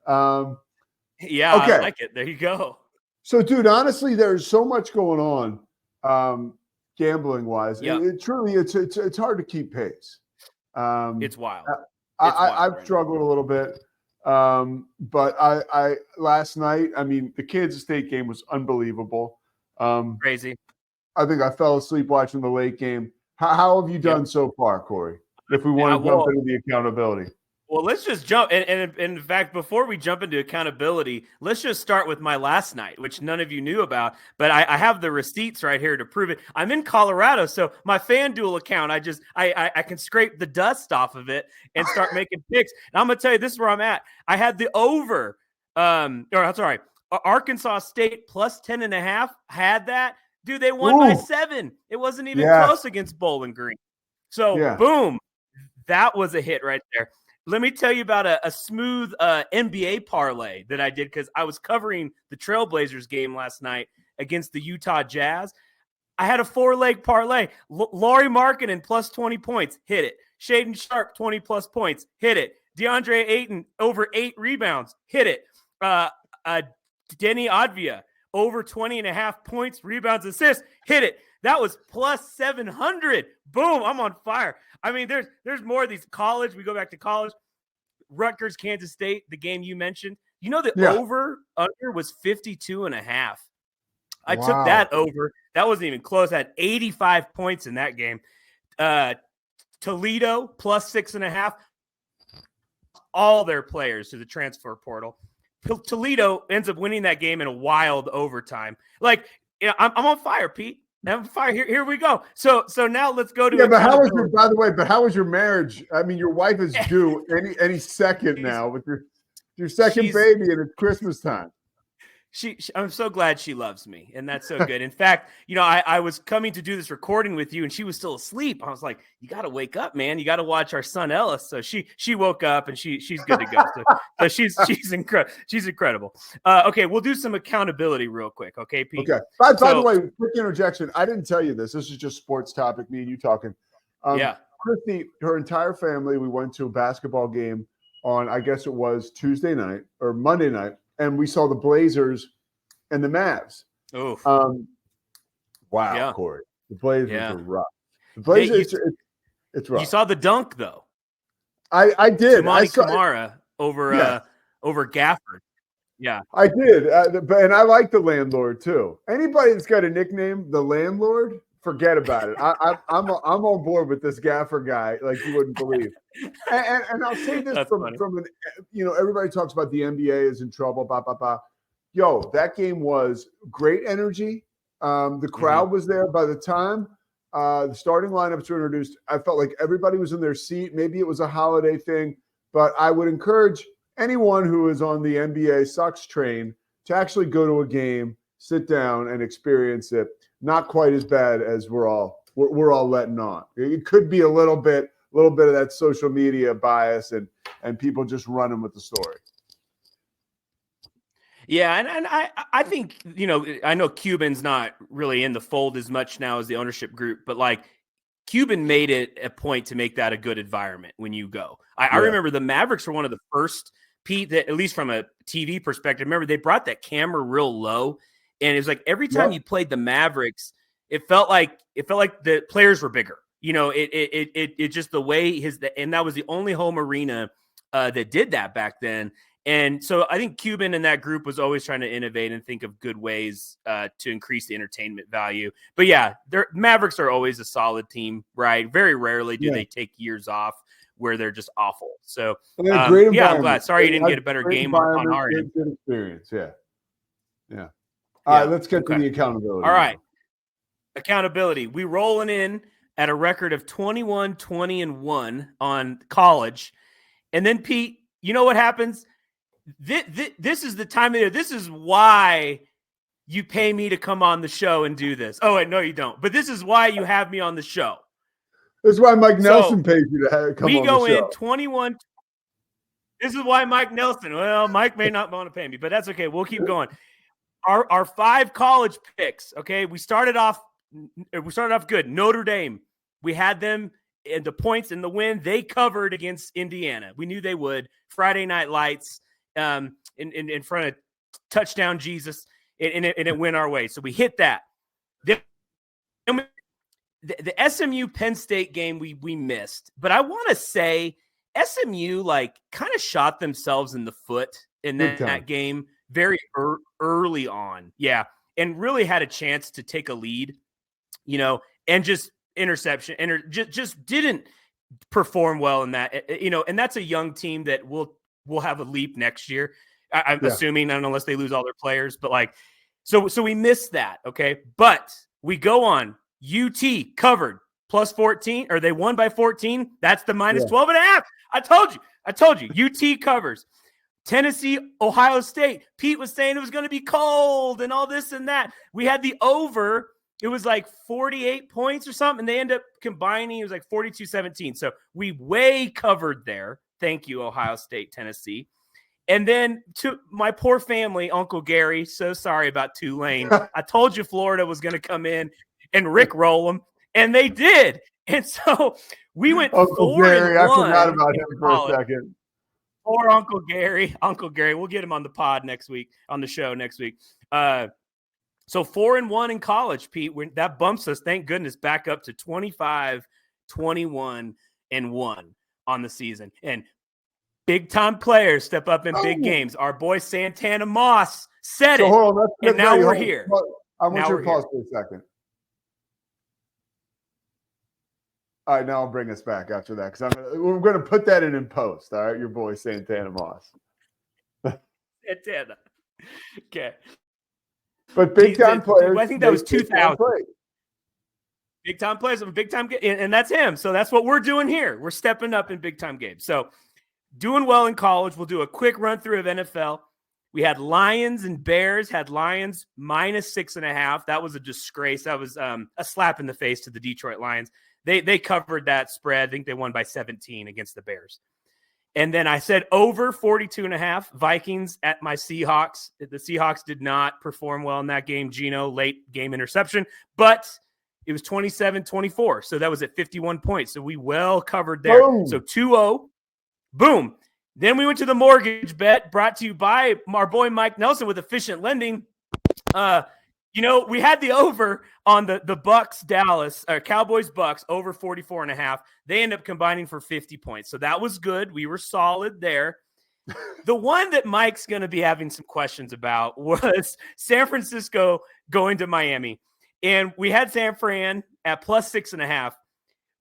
Yeah, okay. I like it. There you go. So, dude, honestly, there's so much going on, gambling wise. Yep. It truly, it's hard to keep pace. It's wild. I've struggled a little bit, but I last night. I mean, the Kansas State game was unbelievable. Crazy. I think I fell asleep watching the late game. How have you done so far, Cory? If we want to jump into the accountability. Well, let's just jump. And in fact, before we jump into accountability, let's just start with my last night, which none of you knew about. But I have the receipts right here to prove it. I'm in Colorado, so my FanDuel account, I can scrape the dust off of it and start making picks. And I'm gonna tell you, this is where I'm at. I had the over, Arkansas State plus 10.5. Had that, dude. They won by 7. It wasn't even close against Bowling Green. So boom, that was a hit right there. Let me tell you about a smooth NBA parlay that I did because I was covering the Trailblazers game last night against the Utah Jazz. I had a 4-leg parlay. Lauri Markkanen plus 20 points, hit it. Shaedon Sharpe, 20-plus points, hit it. DeAndre Ayton, over 8 rebounds, hit it. Denny Advia, over 20.5 points, rebounds, assists, hit it. That was plus 700. Boom, I'm on fire. I mean, there's more of these college. We go back to college. Rutgers, Kansas State, the game you mentioned. You know, the over-under was 52.5. I took that over. That wasn't even close. I had 85 points in that game. Toledo, plus 6.5. All their players to the transfer portal. Toledo ends up winning that game in a wild overtime. Like, I'm on fire, Pete. I'm on fire. Here we go. So now let's go to but how was how was your marriage? I mean, your wife is due any second now with your second baby, and it's Christmas time. I'm so glad she loves me, and that's so good. In fact, I was coming to do this recording with you, and she was still asleep. I was like, "You got to wake up, man! You got to watch our son Ellis." So she woke up, and she's good to go. So she's incredible. She's incredible. Okay, we'll do some accountability real quick. Okay, Pete. Okay. By the way, quick interjection. I didn't tell you this. This is just sports topic. Me and you talking. Christy, her entire family. We went to a basketball game on, I guess it was Tuesday night or Monday night. And we saw the Blazers and the Mavs. Oh, wow, Cory. The Blazers are rough. The Blazers, it's rough. You saw the dunk, though. I did. Kamara over Gafford. Yeah, I did. And I like the landlord, too. Anybody that's got a nickname, the landlord, forget about it. I'm on board with this Gaffer guy like you wouldn't believe. And I'll say this from an, everybody talks about the NBA is in trouble, blah, blah, blah. Yo, that game was great energy. The crowd was there by the time the starting lineups were introduced. I felt like everybody was in their seat. Maybe it was a holiday thing, but I would encourage anyone who is on the NBA sucks train to actually go to a game, sit down and experience it. Not quite as bad as we're all letting on. It could be a little bit of that social media bias and people just running with the story. Yeah, and I think, I know Cuban's not really in the fold as much now as the ownership group, but like Cuban made it a point to make that a good environment when you go. I remember the Mavericks were one of the first, Pete, that at least from a TV perspective, remember they brought that camera real low. And it was like every time you played the Mavericks, it felt like the players were bigger. It just the way and that was the only home arena that did that back then. And so I think Cuban and that group was always trying to innovate and think of good ways to increase the entertainment value. But yeah, Mavericks are always a solid team, right? Very rarely do they take years off where they're just awful. So I'm glad. Sorry you didn't get a better game on our end. Good experience, yeah. All right, let's get to the accountability. All right. Accountability. We rolling in at a record of 21, 20, and 1 on college. And then, Pete, you know what happens? This is the time of year. This is why you pay me to come on the show and do this. Oh, wait, no, you don't. But this is why you have me on the show. This is why Mike Nelson pays you to come on the show. We go in 21. This is why Mike Nelson. Well, Mike may not want to pay me, but that's okay. We'll keep going. Our 5 college picks, okay? We started off good. Notre Dame, we had them in the points in the win. They covered against Indiana. We knew they would. Friday Night Lights. in front of touchdown Jesus, and it went our way. So we hit that. Then the SMU Penn State game we missed, but I want to say SMU like kind of shot themselves in the foot in that game very early on. Yeah. And really had a chance to take a lead, and just interception and just didn't perform well in that, and that's a young team that will have a leap next year. I'm assuming, unless they lose all their players, but like, so we missed that. Okay. But we go on. UT covered plus 14, or they won by 14. That's the minus 12.5. I told you. UT covers. Tennessee, Ohio State. Pete was saying it was going to be cold and all this and that. We had the over. It was like 48 points or something, and they end up combining. It was like 42-17. So we way covered there. Thank you, Ohio State, Tennessee. And then to my poor family, Uncle Gary, so sorry about Tulane. I told you Florida was going to come in and rickroll them, and they did. And so we went Uncle 4-1. Gary, I forgot about him for a second. Poor Uncle Gary. We'll get him on the pod next week, on the show next week. So 4-1 in college, Pete. That bumps us, thank goodness, back up to 25, 21, and 1 on the season. And big-time players step up in big games. Our boy Santana Moss said it, and now we're here. I want you to pause for a second. All right, now I'll bring us back after that, because we're going to put that in post. All right, your boy Santana Moss. Santana. Okay. But big-time players. I think that was 2000. Big-time players, big-time, and that's him. So that's what we're doing here. We're stepping up in big-time games. So doing well in college. We'll do a quick run-through of NFL. We had Lions and Bears. Had Lions minus 6.5. That was a disgrace. That was a slap in the face to the Detroit Lions. They covered that spread. I think they won by 17 against the Bears. And then I said over 42.5. Vikings at my Seahawks. The Seahawks did not perform well in that game. Geno, late game interception. But it was 27-24. So that was at 51 points. So we well covered there. Boom. So 2-0. Boom. Then we went to the mortgage bet, brought to you by our boy Mike Nelson with Efficient Lending. We had the over on the Bucks Dallas, or Cowboys Bucks, over 44.5. They end up combining for 50 points. So that was good. We were solid there. The one that Mike's going to be having some questions about was San Francisco going to Miami. And we had San Fran at plus 6.5,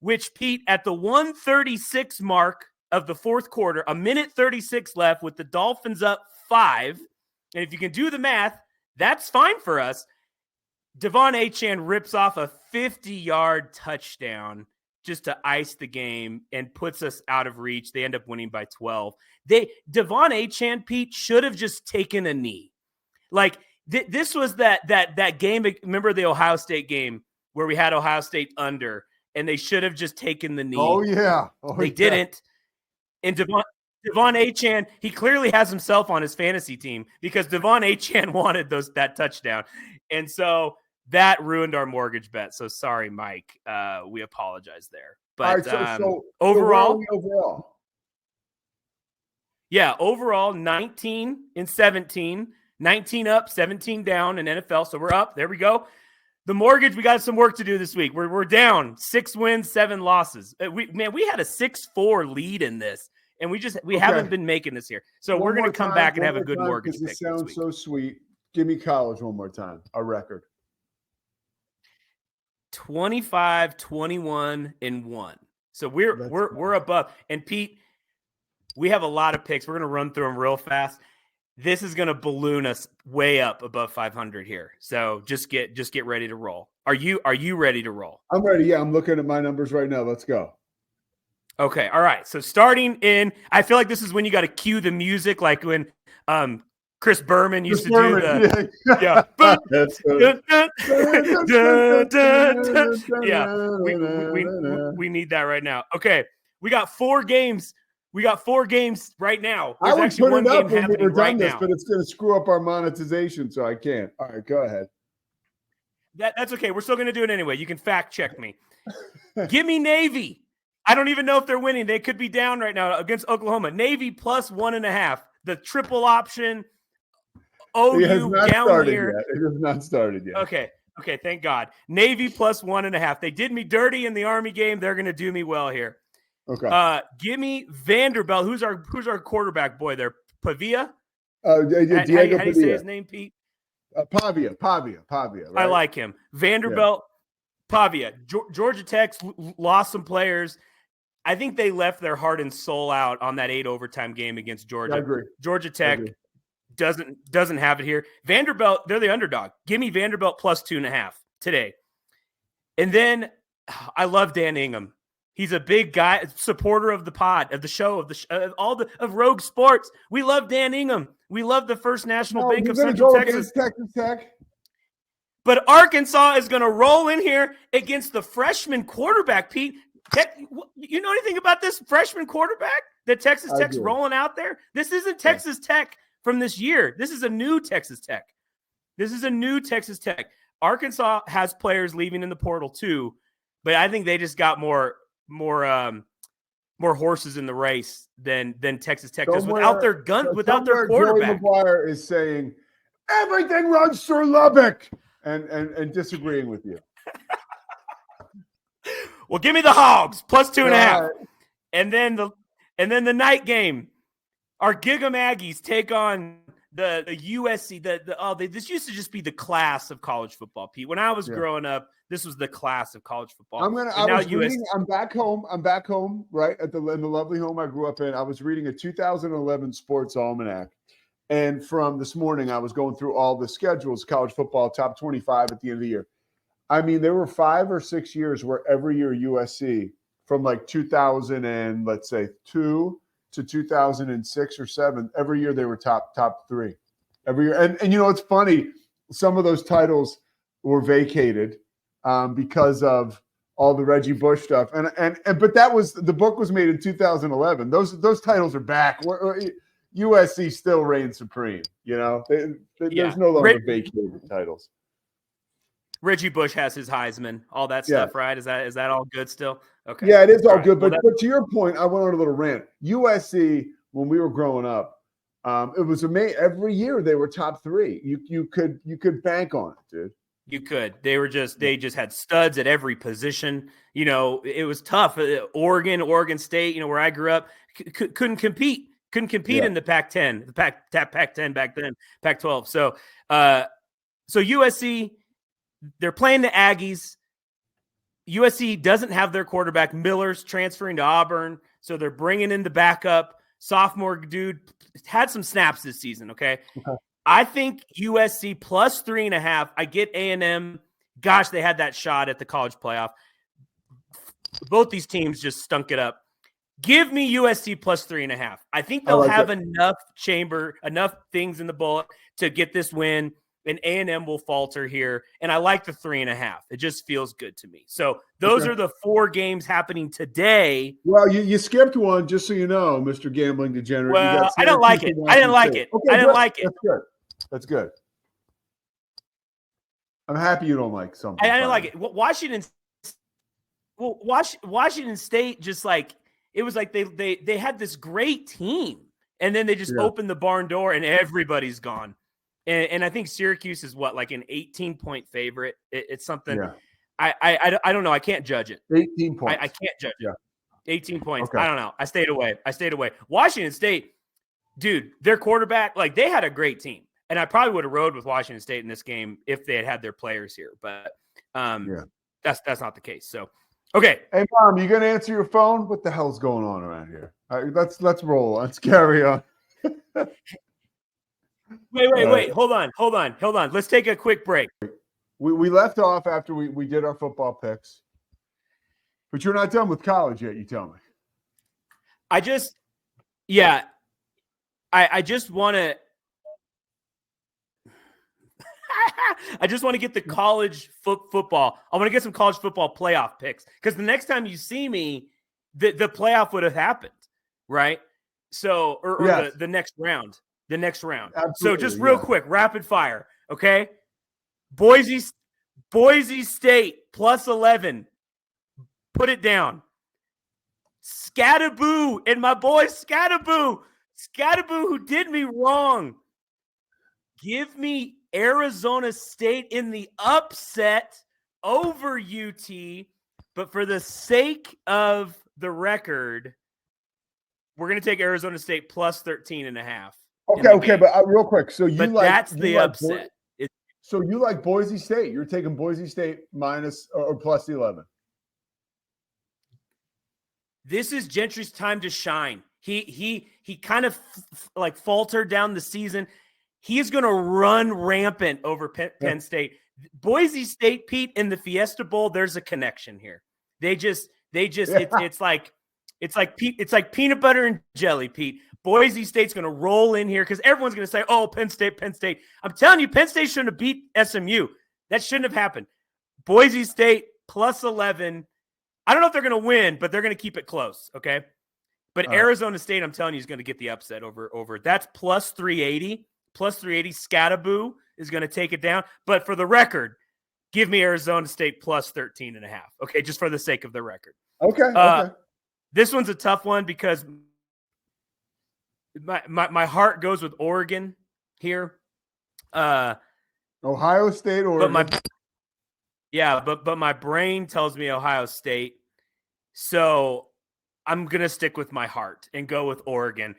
which, Pete, at the 136 mark of the fourth quarter, a minute 36 left with the Dolphins up 5. And if you can do the math, that's fine for us. Devon Achane rips off a 50-yard touchdown just to ice the game and puts us out of reach. They end up winning by 12. Devon Achane, Pete, should have just taken a knee. Like this was that game. Remember the Ohio State game where we had Ohio State under, and they should have just taken the knee. Oh yeah, they didn't. And Devon Achane, he clearly has himself on his fantasy team because Devon Achane wanted that touchdown, and so that ruined our mortgage bet. So sorry, Mike. We apologize there. But so overall, yeah, overall 19-17, 19 up, 17 down in NFL. So we're up. There we go. The mortgage, we got some work to do this week. We're down 6 wins, 7 losses. We had a 6-4 lead in this, and we haven't been making this here. So we're going to come back and have a good mortgage pick. This sounds so sweet. Give me college one more time. A record. 25, 21, and 1. So we're above. And Pete, we have a lot of picks. We're going to run through them real fast. This is going to balloon us way up above 500 here. So just get ready to roll. Are you ready to roll? I'm ready. Yeah, I'm looking at my numbers right now. Let's go. Okay. All right. So starting in, I feel like this is when you got to cue the music, like when Chris Berman used to do the we need that right now. Okay. We got 4 games. We got 4 games right now. There's I would actually put it up when we were done this, but it's going to screw up our monetization, so I can't. All right, go ahead. That's okay. We're still going to do it anyway. You can fact check me. Give me Navy. I don't even know if they're winning. They could be down right now against Oklahoma. Navy plus 1.5. the triple option. OU it has not down started here. Yet. It has not started yet. Okay, thank God. Navy plus 1.5. They did me dirty in the Army game. They're going to do me well here. Okay. Give me Vanderbilt. Who's our quarterback boy there? Pavia? Diego how do you say his name, Pete? Pavia. Right? I like him. Vanderbilt, Pavia. Georgia Tech lost some players. I think they left their heart and soul out on that 8 overtime game against Georgia. I agree. Georgia Tech doesn't have it here. Vanderbilt, they're the underdog. Give me Vanderbilt plus 2.5 today. And then I love Dan Ingham. He's a big guy, supporter of the pod, of the show, of Rogue Sports. We love Dan Ingham. We love the First National Bank of Central Texas. Texas Tech. But Arkansas is going to roll in here against the freshman quarterback, Pete. You know anything about this freshman quarterback that Texas Tech's rolling out there? This isn't Texas Tech from this year. This is a new Texas Tech. Arkansas has players leaving in the portal too, but I think they just got more horses in the race than Texas Tech does without their quarterback. Joey McGuire is saying everything runs through Lubbock and disagreeing with you. Well, give me the Hogs plus 2.5, and then the night game. Our Gig'em Aggies take on the USC. This used to just be the class of college football, Pete. When I was growing up, this was the class of college football. I'm back home, right in the lovely home I grew up in. I was reading a 2011 Sports Almanac, and from this morning, I was going through all the schedules, college football top 25 at the end of the year. I mean, there were 5 or 6 years where every year USC, from like 2000 and let's say 2 to 2006 or 7, every year they were top 3 every year. And you know, it's funny, some of those titles were vacated because of all the Reggie Bush stuff. But the book was made in 2011. Those titles are back. USC still reigns supreme. You know, there's no longer vacated titles. Reggie Bush has his Heisman, all that stuff, right? Is that all good still? Okay. Yeah, it is all good. But to your point, I went on a little rant. USC, when we were growing up, it was amazing. Every year they were top 3. You could bank on it, dude. You could. They just had studs at every position. You know, it was tough. Oregon State, you know, where I grew up, couldn't compete in the Pac-10, the Pac-10 back then, Pac-12. So USC. They're playing the Aggies. USC doesn't have their quarterback. Miller's transferring to Auburn, so they're bringing in the backup. Sophomore dude had some snaps this season, okay? I think USC plus 3.5. I get A&M. Gosh, they had that shot at the college playoff. Both these teams just stunk it up. Give me USC plus 3.5. I think they'll have enough things in the bullet to get this win. And A&M will falter here. And I like the 3.5. It just feels good to me. So those are the 4 games happening today. Well, you skipped one, just so you know, Mr. Gambling Degenerate. Well, I don't like it. I didn't like it. Okay, I didn't like it. That's good. I'm happy you don't like something. I didn't like it. Washington State just like – it was like they had this great team. And then they just opened the barn door and everybody's gone. And I think Syracuse is like an 18-point favorite. It's something I don't know. I can't judge it. 18 points. I can't judge it. 18 points. Okay. I don't know. I stayed away. Washington State, dude, their quarterback, like they had a great team. And I probably would have rode with Washington State in this game if they had their players here. But that's not the case. So, okay. Hey, Mom, you going to answer your phone? What the hell's going on around here? All right, let's roll. Let's carry on. Wait. Hold on. Let's take a quick break. We left off after we did our football picks. But you're not done with college yet, you tell me. I just want to I just want to get the college football. I want to get some college football playoff picks because the next time you see me, the playoff would have happened, right? So, or the next round. The next round. Absolutely, so just real quick, rapid fire, okay? Boise State plus 11. Put it down. Scatterboo and my boy Scatterboo. Scattaboo, who did me wrong. Give me Arizona State in the upset over UT, but for the sake of the record, we're going to take Arizona State plus 13.5. Okay, but real quick. So that's the upset. So you like Boise State. You're taking Boise State minus or plus 11. This is Gentry's time to shine. He kind of like faltered down the season. He's going to run rampant over Penn State. Boise State, Pete, in the Fiesta Bowl, there's a connection here. It's like peanut butter and jelly, Pete. Boise State's going to roll in here because everyone's going to say, oh, Penn State. I'm telling you, Penn State shouldn't have beat SMU. That shouldn't have happened. Boise State plus 11. I don't know if they're going to win, but they're going to keep it close, okay? But Arizona State, I'm telling you, is going to get the upset over. That's plus 380. Plus 380. Scattaboo is going to take it down. But for the record, give me Arizona State plus 13.5. Okay, just for the sake of the record. Okay. This one's a tough one because my heart goes with Oregon here. Ohio State, Oregon. But my brain tells me Ohio State. So I'm going to stick with my heart and go with Oregon.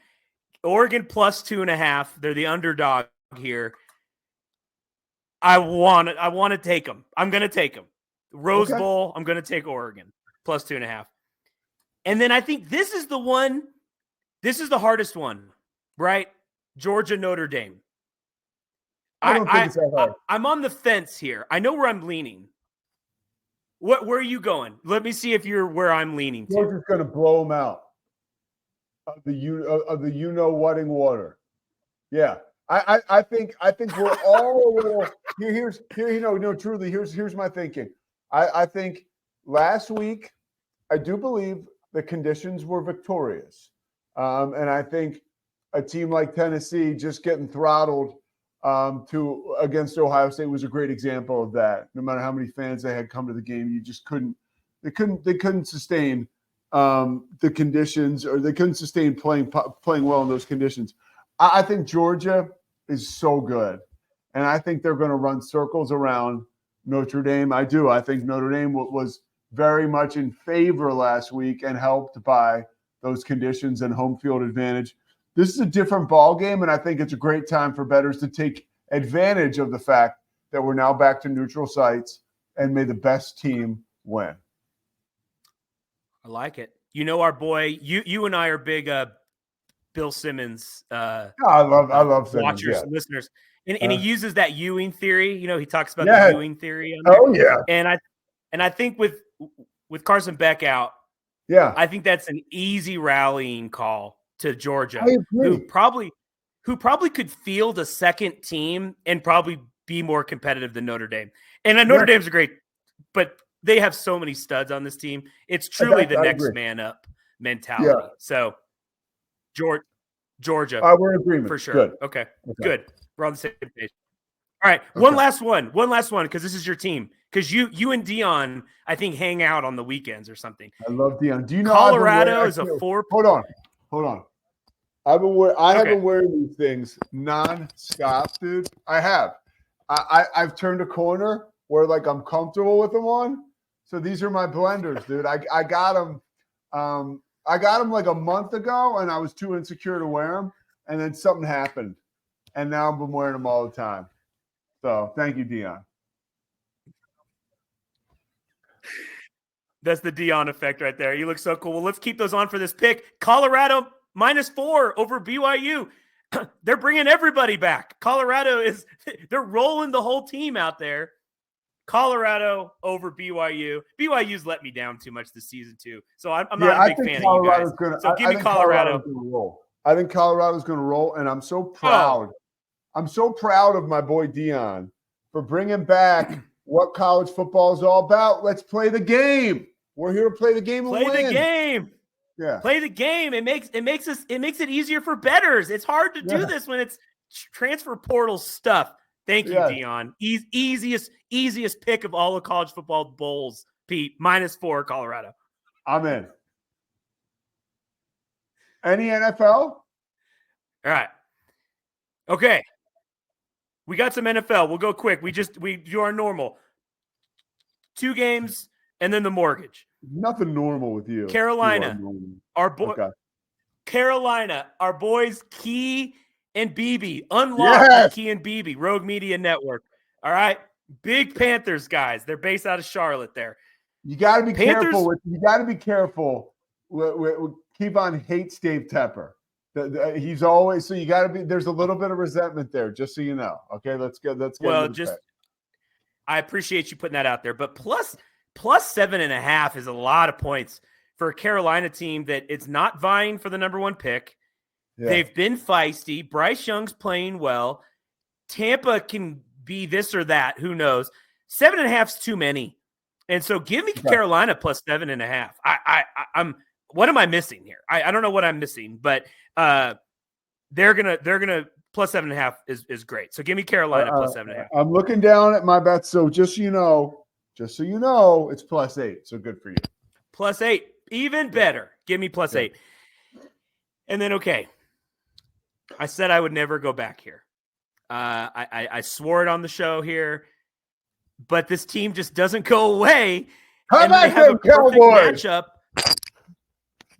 Oregon plus 2.5. They're the underdog here. I want to take them. I'm going to take them. Rose Bowl, I'm going to take Oregon plus 2.5. And then I think this is the one. This is the hardest one, right? Georgia, Notre Dame. I don't think it's that hard. I'm on the fence here. I know where I'm leaning. Where are you going? Let me see if you're where I'm leaning to. Georgia's going to blow them out of the you-know-whating water. Yeah. I think we're all a little truly, here's my thinking. I think last week, I do believe the conditions were victorious. And I think a team like Tennessee just getting throttled against Ohio State was a great example of that. No matter how many fans they had come to the game, you just couldn't sustain the conditions, or they couldn't sustain playing well in those conditions. I think Georgia is so good, and I think they're going to run circles around Notre Dame. I do. I think Notre Dame was very much in favor last week and helped by those conditions and home field advantage. This is a different ball game, and I think it's a great time for bettors to take advantage of the fact that we're now back to neutral sites, and may the best team win. I like it. You know, our boy, you and I are big Bill Simmons. I love Simmons, watchers, listeners, and he uses that Ewing theory. You know, he talks about the Ewing theory. And I think with Carson Beck out, I think that's an easy rallying call to Georgia, who probably could field a second team and probably be more competitive than Notre Dame. And Notre Dame's a great, but they have so many studs on this team. It's truly the next man up mentality. Yeah. So Georgia, we're in agreement for sure. Good. Okay, good. We're on the same page. All right, one last one, because this is your team. Because you and Dion, I think, hang out on the weekends or something. I love Dion. Do you know Colorado is a 4? Hold on. I have been wearing these things nonstop, dude. I have. I've turned a corner where like I'm comfortable with them on. So these are my blenders, dude. I got them. I got them like a month ago, and I was too insecure to wear them. And then something happened, and now I've been wearing them all the time. So thank you, Dion. That's the Dion effect right there. You look so cool. Well, let's keep those on for this pick. Colorado -4 over BYU. They're bringing everybody back. They're rolling the whole team out there. Colorado over BYU. BYU's let me down too much this season too. So I'm not a big fan of you guys. So give me Colorado. I think Colorado's going to roll, and I'm so proud. I'm so proud of my boy Dion for bringing back what college football is all about. Let's play the game. We're here to play the game and win. Play the game. Yeah. Play the game. It makes it easier for bettors. It's hard to do this when it's transfer portal stuff. Thank you, Dion. Easiest pick of all the college football bowls, Pete. -4 Colorado. I'm in. Any NFL? All right. Okay. We got some NFL. We'll go quick. We do our normal 2 games and then the mortgage. Nothing normal with you. Carolina, Carolina, our boys Key and BB, unlocked with Key and BB, Rogue Media Network. All right, big Panthers guys. They're based out of Charlotte. There, you got to be careful. You got to be careful. Kevon hates Dave Tepper. He's always so you got to be. There's a little bit of resentment there, just so you know. Okay, let's go. I appreciate you putting that out there, but plus 7.5 is a lot of points for a Carolina team that it's not vying for the number 1 pick. Yeah. They've been feisty. Bryce Young's playing well. Tampa can be this or that. Who knows? 7.5 is too many, and so give me Carolina plus 7.5. I'm. What am I missing here? I don't know what I'm missing, but they're gonna plus 7.5 is great. So give me Carolina plus 7.5. I'm looking down at my bets, so just so you know, it's plus 8. So good for you. Plus 8, even better. Give me plus 8. And then I said I would never go back here. I swore it on the show here, but this team just doesn't go away. How about them Cowboys? Matchup.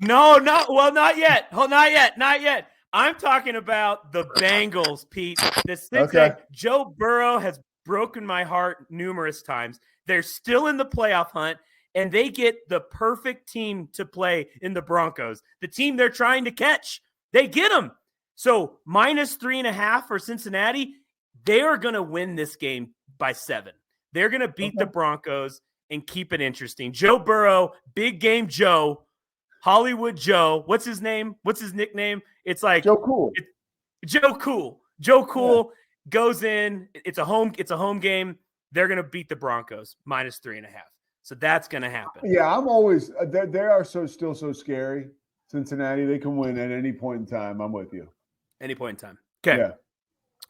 No, not yet. Oh, not yet. I'm talking about the Bengals, Pete. Joe Burrow has broken my heart numerous times. They're still in the playoff hunt, and they get the perfect team to play in the Broncos. The team they're trying to catch, they get them. So minus 3.5 for Cincinnati, they are going to win this game by 7. They're going to beat the Broncos and keep it interesting. Joe Burrow, big game Joe. Hollywood Joe. What's his name? What's his nickname? It's like Joe Cool. Joe Cool goes in. It's a home game. They're going to beat the Broncos minus 3.5. So that's going to happen. Yeah, I'm always they are still so scary. Cincinnati, they can win at any point in time. I'm with you. Any point in time. Okay. Yeah.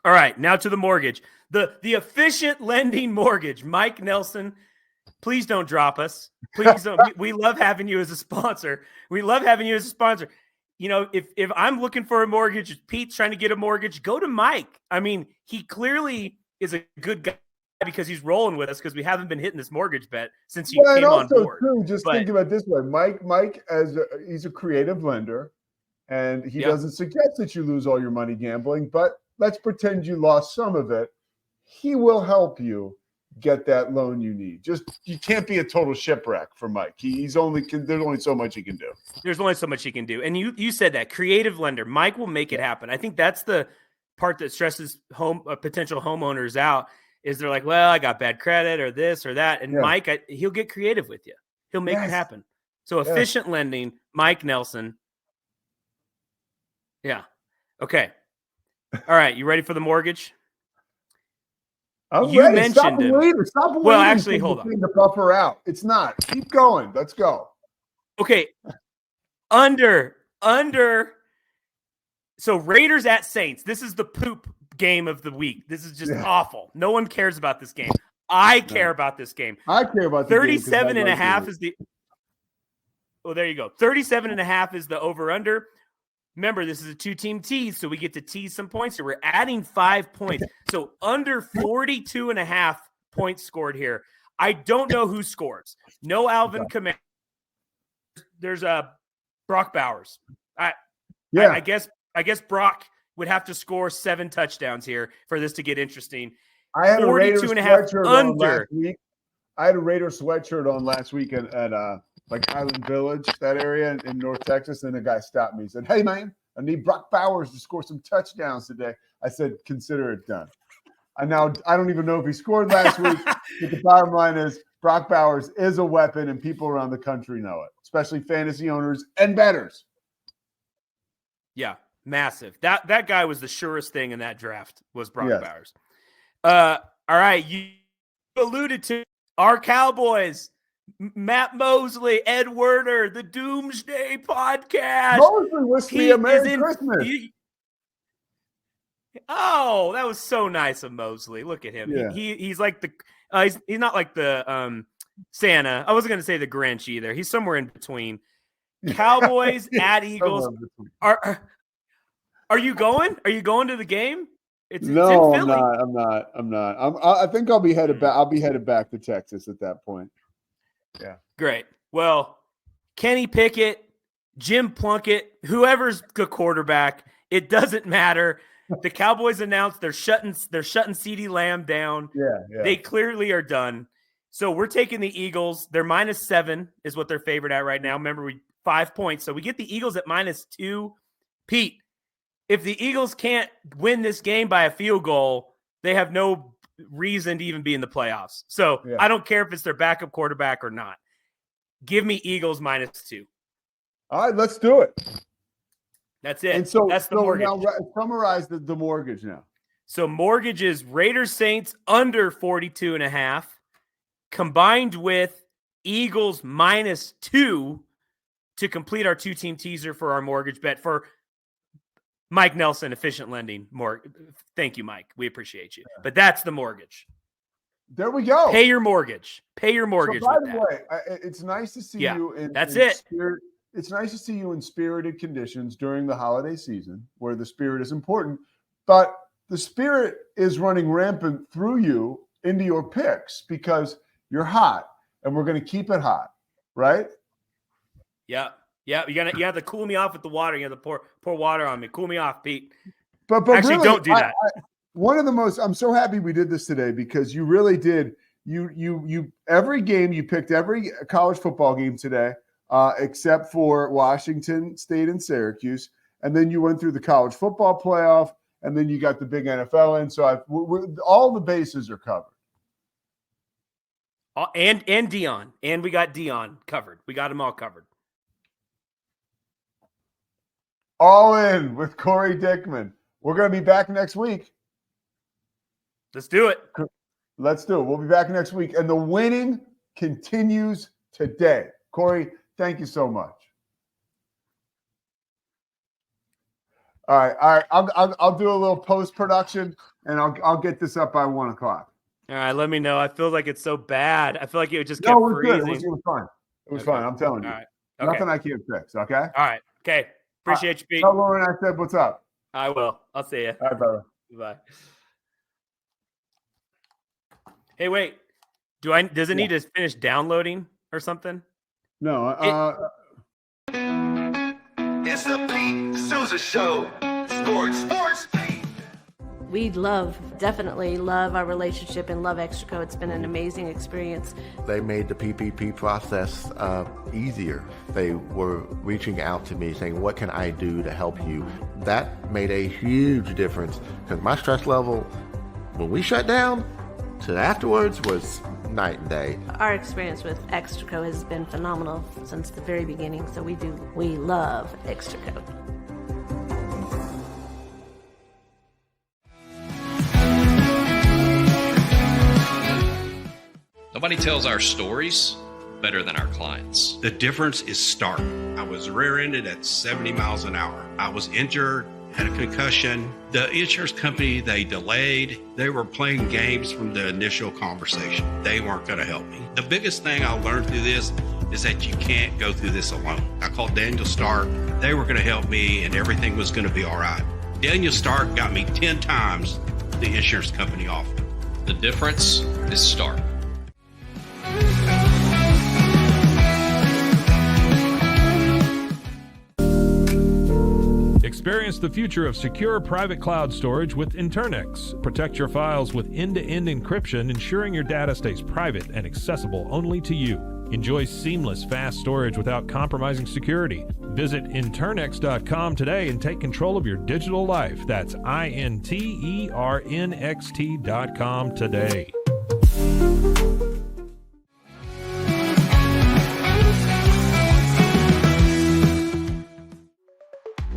All right, now to the mortgage. The efficient lending mortgage. Mike Nelson, please don't drop us. Please don't. We love having you as a sponsor. You know, if I'm looking for a mortgage, if Pete's trying to get a mortgage, go to Mike. I mean, he clearly is a good guy because he's rolling with us because we haven't been hitting this mortgage bet since he came on board. Think about it this way. Mike he's a creative lender, and he doesn't suggest that you lose all your money gambling, but let's pretend you lost some of it. He will help you get that loan you need. You can't be a total shipwreck for Mike. There's only so much he can do. There's only so much he can do. And you said that creative lender, Mike will make it happen. I think that's the part that stresses potential homeowners out is they're like, well, I got bad credit or this or that. And Mike, he'll get creative with you. He'll make it happen. So efficient lending, Mike Nelson. Yeah. Okay. All right. You ready for the mortgage? You mentioned Stop it. Well, actually, hold on. The buffer out. It's not. Keep going. Let's go. Okay. Under. So Raiders at Saints. This is the poop game of the week. This is just awful. No one cares about this game. I care about this game. I care about 37.5 is the. Well, there you go. 37.5 is the over/under. Remember, this is a 2-team tease, so we get to tease some points here. We're adding 5 points. So under 42.5 points scored here. I don't know who scores. No Alvin Kamara. There's Brock Bowers. I guess Brock would have to score 7 touchdowns here for this to get interesting. I had 42.5 under. I had a Raider sweatshirt on last week at Highland Village, that area in North Texas, and a guy stopped me. He said, "Hey, man, I need Brock Bowers to score some touchdowns today." I said, "Consider it done." I don't even know if he scored last week, but the bottom line is Brock Bowers is a weapon, and people around the country know it, especially fantasy owners and bettors. Yeah, massive. That guy was the surest thing in that draft was Brock Bowers. All right, you alluded to our Cowboys. Matt Mosley, Ed Werder, the Doomsday Podcast. Mosley wished me a Merry Christmas. That was so nice of Mosley. Look at him. Yeah. He's like the he's not like the Santa. I wasn't going to say the Grinch either. He's somewhere in between. Cowboys at Eagles. Are you going? Are you going to the game? It's in Philly. I'm not. I think I'll be headed back. I'll be headed back to Texas at that point. Yeah. Great. Well, Kenny Pickett, Jim Plunkett, whoever's the quarterback, it doesn't matter. The Cowboys announced they're shutting CeeDee Lamb down. Yeah. They clearly are done. So we're taking the Eagles. They're -7 is what they're favored at right now. Remember, 5 points. So we get the Eagles at -2. Pete, if the Eagles can't win this game by a field goal, they have no reason to even be in the playoffs. So I don't care if it's their backup quarterback or not. Give me Eagles -2. All right, let's do it. That's it. And so that's the mortgage. Now summarize the mortgage now. So mortgage is Raiders Saints under 42.5 combined with Eagles -2 to complete our 2-team teaser for our mortgage bet for Mike Nelson, Efficient Lending. Thank you, Mike. We appreciate you. But that's the mortgage. There we go. Pay your mortgage. Pay your mortgage. So by the way, it's nice to see you in spirit. It's nice to see you in spirited conditions during the holiday season where the spirit is important, but the spirit is running rampant through you into your picks because you're hot and we're going to keep it hot, right? Yeah. Yeah. You have to cool me off with the water. You have to pour water on me. Cool me off, Pete. But actually really, don't do that. I'm so happy we did this today because you really did. You every game you picked every college football game today. Except for Washington State and Syracuse. And then you went through the college football playoff, and then you got the big NFL in. So all the bases are covered. And Deion. And we got Deion covered. We got them all covered. All in with Cory Dickman. We're going to be back next week. Let's do it. Let's do it. We'll be back next week. And the winning continues today. Cory, thank you so much. All right. I'll do a little post-production, and I'll get this up by 1 o'clock. All right, let me know. I feel like it's so bad. I feel like it just kept freezing. Good. It was fine. It was fine. I'm telling you. All right. Okay. Nothing I can't fix. Okay. All right. Okay. Appreciate you, Pete. Tell Lauren I said what's up. I will. I'll see you. All right, brother. Bye. Hey, wait. Does it need to finish downloading or something? No. It's the Pete Souza Show. Sports. We definitely love our relationship and love Extraco. It's been an amazing experience. They made the PPP process easier. They were reaching out to me saying, what can I do to help you? That made a huge difference because my stress level, when we shut down, to afterwards was night and day. Our experience with Extraco has been phenomenal since the very beginning, so we love Extraco. Nobody tells our stories better than our clients. The difference is stark. I was rear-ended at 70 miles an hour. I was injured, had a concussion. The insurance company, they delayed. They were playing games from the initial conversation. They weren't going to help me. The biggest thing I learned through this is that you can't go through this alone. I called Daniel Stark. They were going to help me and everything was going to be all right. Daniel Stark got me 10 times the insurance company offered. The difference is Stark. Experience the future of secure private cloud storage with Internex. Protect your files with end-to-end encryption, ensuring your data stays private and accessible only to you. Enjoy seamless, fast storage without compromising security. Visit Internex.com today and take control of your digital life. That's INTERNXT.com today.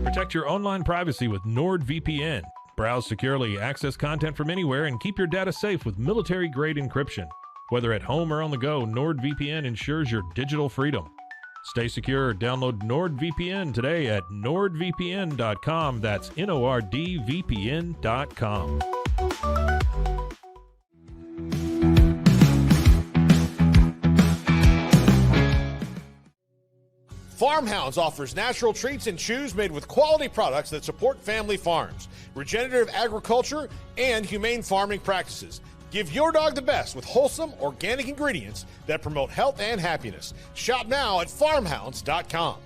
Protect your online privacy with NordVPN. Browse securely, access content from anywhere, and keep your data safe with military-grade encryption. Whether at home or on the go, NordVPN ensures your digital freedom. Stay secure. Download NordVPN today at nordvpn.com. That's NORDVPN.com. Farmhounds offers natural treats and chews made with quality products that support family farms, regenerative agriculture, and humane farming practices. Give your dog the best with wholesome, organic ingredients that promote health and happiness. Shop now at farmhounds.com.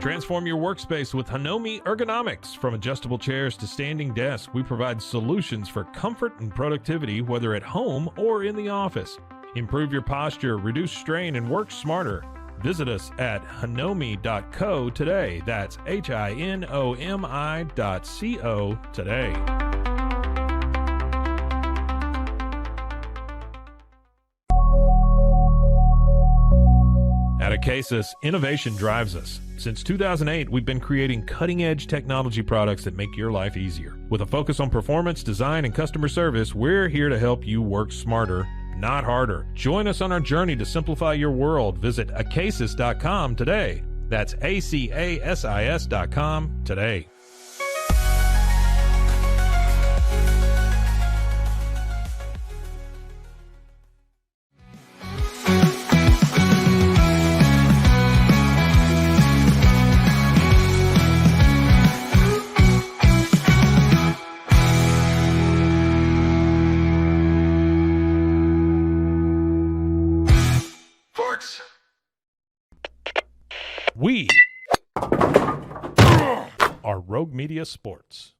Transform your workspace with Hanomi Ergonomics. From adjustable chairs to standing desks, we provide solutions for comfort and productivity, whether at home or in the office. Improve your posture, reduce strain, and work smarter. Visit us at hanomi.co today. That's HINOMI.co today. At Acasis, innovation drives us. Since 2008, we've been creating cutting-edge technology products that make your life easier. With a focus on performance, design, and customer service, we're here to help you work smarter, not harder. Join us on our journey to simplify your world. Visit acasis.com today. That's ACASIS.com today. We are Rogue Media Sports.